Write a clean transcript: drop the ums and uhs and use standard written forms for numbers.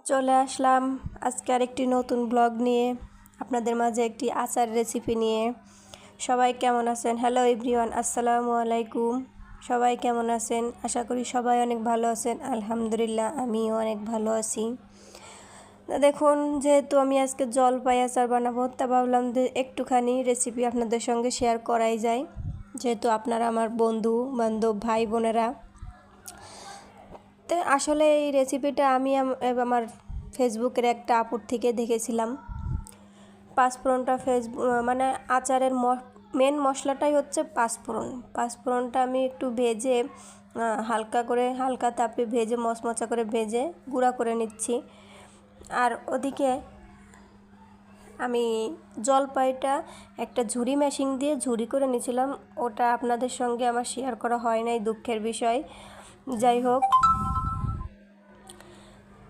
চলে আসলাম আজকে আরেকটি নতুন ব্লগ নিয়ে আপনাদের মাঝে একটি আচার রেসিপি নিয়ে। সবাই কেমন আছেন? হ্যালো এভরিওয়ান, আসসালামু আলাইকুম। সবাই কেমন আছেন? আশা করি সবাই অনেক ভালো আছেন। আলহামদুলিল্লাহ, আমিও অনেক ভালো আছি। দেখুন, যেহেতু আমি আজকে জলপাই আচার বানাবো, তা ভাবলাম যে একটুখানি রেসিপি আপনাদের সঙ্গে শেয়ার করাই যায়, যেহেতু আপনারা আমার বন্ধু বান্ধব ভাই বোনেরা। তো আসলে এই রেসিপিটা আমি আমার ফেসবুকের একটা আপুর থেকে দেখেছিলাম। পাঁচফোড়নটা মানে আচারের মেন মশলাটাই হচ্ছে পাঁচফোড়ন। পাঁচফোড়নটা আমি একটু ভেজে হালকা তাপে ভেজে মচমচা করে ভেজে গুঁড়া করে নিচ্ছি। আর ওদিকে আমি জলপাইটা একটা ঝুরি মেশিন দিয়ে ঝুরি করে নিয়েছিলাম। ওটা আপনাদের সঙ্গে আমার শেয়ার করা হয় নাই, দুঃখের বিষয়। যাই হোক,